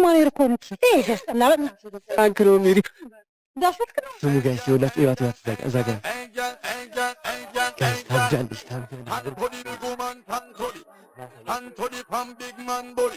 ማኔር እኮ ነው ፍራንክ ነው ሜሪ ዳሽት ነው ስሙ ጋይስ ይወላት ይዋት እዛ ጋር ጋይስ ታጃለሽ አንቶኒ ፓም ቢግ ማን ቦዲ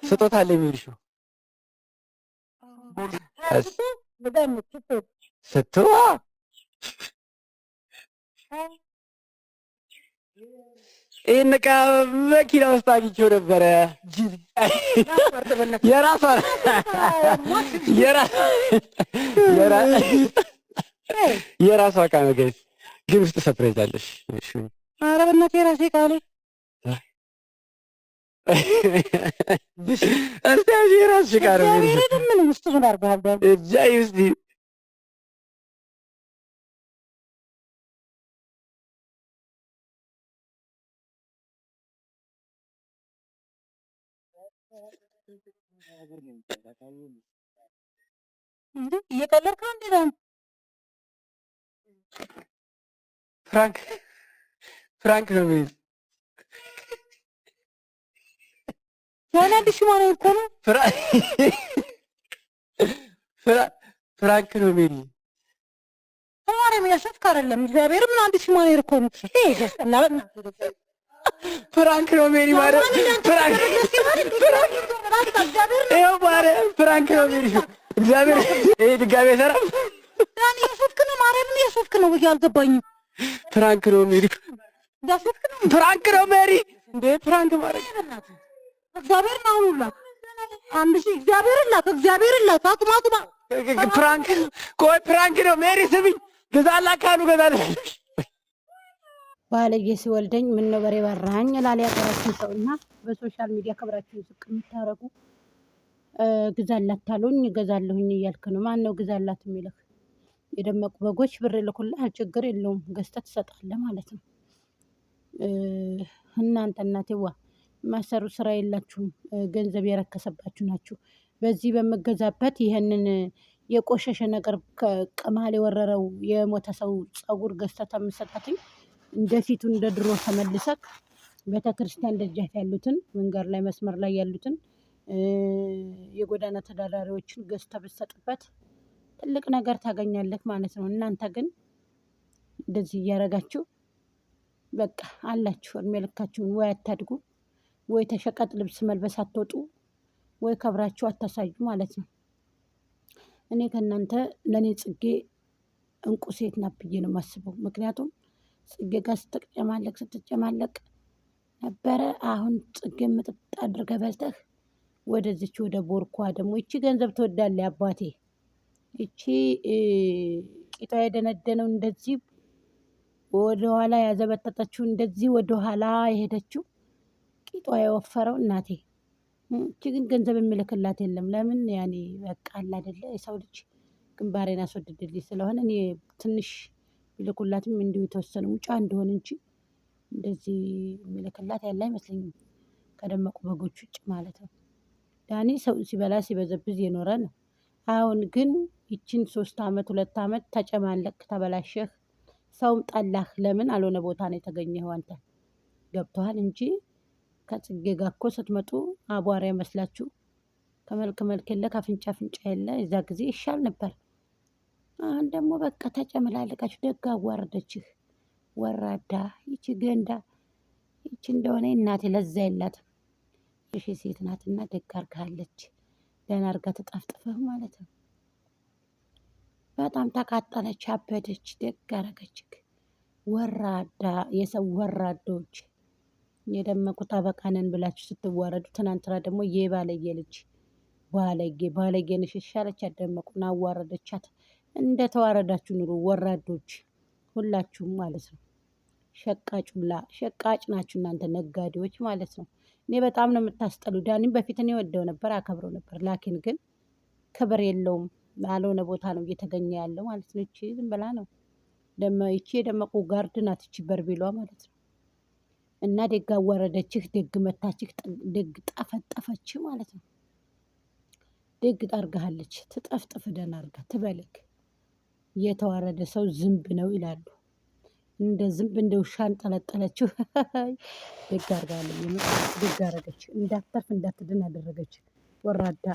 ስጦታ አለ የሚልሽው ስትዋ ይህን ዕቃ መኪና ውስጥ አግኝቼው ነበረ። የራሷ ዕቃ ነው ጋይስ፣ ግን ውስጥ ሰርፕራይዝ አለሽ። ኧረ በእናትህ የራሴ ዕቃ ነው። እስቲ የራስሽ ዕቃ ነው። ምን ውስጥ ምን አድርገሃል? እጃይ ውስጥ እየቀለድክ ነው እንዴ? ፍራንክ ነው የሚል ያኔ አዲስ ማን እኮ ነው። ፍራንክ ነው የሚል ተማሪ የሚያሸፍክ አይደለም። እግዚአብሔር ምን አዲስ ማን እኮ ነው። ፍራንክ ነው ሜሪ ማለት ፍራንክ ነው ሜሪ እግዚአብሔር ይሄ ድጋሜ ሰራም ዳኒ የሶፍክ ነው ማርያምን የሶፍክ ነው ወይ አልገባኝም። ፍራንክ ነው ሜሪ ዳፍክ ነው ፍራንክ ነው ሜሪ እንዴ ፍራንክ ማለት እግዚአብሔር ነው ሁላ አንድ ሺህ እግዚአብሔር ላክ አቁማ ፍራንክ ቆይ ፍራንክ ነው ሜሪ ስሚኝ ገዛላ ካሉ ገዛላ ባለጌ ሲወልደኝ ምን ነው በሬ በራኝ ላል ያቀራችሁ ሰውና በሶሻል ሚዲያ ክብራችሁን ዝቅ የምታረጉ ግዛላት ታሉኝ ገዛለሁኝ እያልክ ነው። ማን ነው ግዛላት የሚልህ? የደመቁ በጎች ብር ልኩልህ ችግር የለውም ገዝተህ ትሰጣለህ ማለት ነው። እናንተ እናቴዋ ማሰሩ ስራ የላችሁም፣ ገንዘብ የረከሰባችሁ ናችሁ። በዚህ በመገዛበት ይሄንን የቆሸሸ ነገር ከመሀል የወረረው የሞተ ሰው ጸጉር ገዝተህ ተምሰጣትኝ እንደፊቱ እንደ ድሮ ተመልሰክ ቤተክርስቲያን ደጃፍ ያሉትን መንገድ ላይ መስመር ላይ ያሉትን የጎዳና ተዳዳሪዎችን ገዝተህ ብትሰጥበት ትልቅ ነገር ታገኛለህ ማለት ነው። እናንተ ግን እንደዚህ እያደረጋችሁ በቃ አላችሁ እድሜ ልካችሁን ወይ አታድጉ፣ ወይ ተሸቀጥ ልብስ መልበስ አትወጡ፣ ወይ ከብራችሁ አታሳዩ ማለት ነው። እኔ ከእናንተ ለእኔ ጽጌ እንቁ ሴት ናት ብዬ ነው የማስበው። ምክንያቱም ጽጌ ጋር ስትጨማለቅ ነበረ። አሁን ጽጌ ምጥጥ አድርገህ በልተህ ወደዚች ወደ ቦርኳ ደግሞ ይቺ ገንዘብ ትወዳለህ አባቴ። ይቺ ቂጧ የደነደነው እንደዚህ ወደኋላ ያዘበጠጠችው እንደዚህ ወደኋላ የሄደችው ቂጧ የወፈረው እናቴ። ይቺ ግን ገንዘብ የሚልክላት የለም። ለምን ያኔ በቃ አለ አይደለ የሰው ልጅ ግንባሬን አስወድድልኝ ስለሆነ እኔ ትንሽ ይልኩላትም እንዲሁ የተወሰነ ውጫ እንደሆነ እንጂ እንደዚህ የሚልክላት ያለ አይመስለኝም ከደመቁ በጎች ውጭ ማለት ነው። ዳኒ ሰው ሲበላ ሲበዘብዝ የኖረ ነው። አሁን ግን ይችን 3 ዓመት 2 ዓመት ተጨማለቅ ተበላሸህ፣ ሰውም ጠላህ። ለምን አልሆነ ቦታ ነው የተገኘኸው አንተ ገብቶሃል እንጂ ከጽጌ ጋር እኮ ስትመጡ አቧራ ይመስላችሁ ከመልክ መልክ የለ ከአፍንጫ አፍንጫ የለ የዛ ጊዜ ይሻል ነበር። አሁን ደግሞ በቃ ተጨመላለቃችሁ። ደግ አዋረደችህ ወራዳ። ይቺ ገንዳ ይቺ እንደሆነ እናቴ ለዛ የላትም። የሺ ሴት ናትና ደግ አርጋለች። ደህና አርጋ ተጣፍጥፈህ ማለት ነው። በጣም ተቃጠለች፣ አበደች። ደግ አረገችህ። ወራዳ የሰው ወራዶች የደመቁ ጠበቃ ነን ብላችሁ ስትዋረዱ፣ ትናንትና ደግሞ የባለየ ልጅ ባለጌ ነሽ ይሻለች ያደመቁን አዋረደቻት። እንደ ተዋረዳችሁ ኑሩ ወራዶች ሁላችሁም ማለት ነው። ሸቃጭ ናችሁ እናንተ ነጋዴዎች ማለት ነው። እኔ በጣም ነው የምታስጠሉ። ዳኒም በፊት እኔ ወደው ነበር አከብረው ነበር። ላኪን ግን ክብር የለውም። ያልሆነ ቦታ ነው እየተገኘ ያለው ማለት ነው። ይቺ ዝም ብላ ነው ይቺ የደመቁ ጋርድ ናት። ይቺ በርቢሏ ማለት ነው። እና ደግ አዋረደችህ፣ ደግ መታችህ፣ ደግ ጠፈጠፈች ማለት ነው። ደግ ጣርጋሃለች፣ ትጠፍጥፍ ደህና አርጋ ትበልክ። የተዋረደ ሰው ዝንብ ነው ይላሉ። እንደ ዝንብ እንደ ውሻ አንጠለጠለችው። ደግ አርጋለች፣ ደግ አረገች። እንዳትተርፍ እንዳትድን አደረገች ወራዳ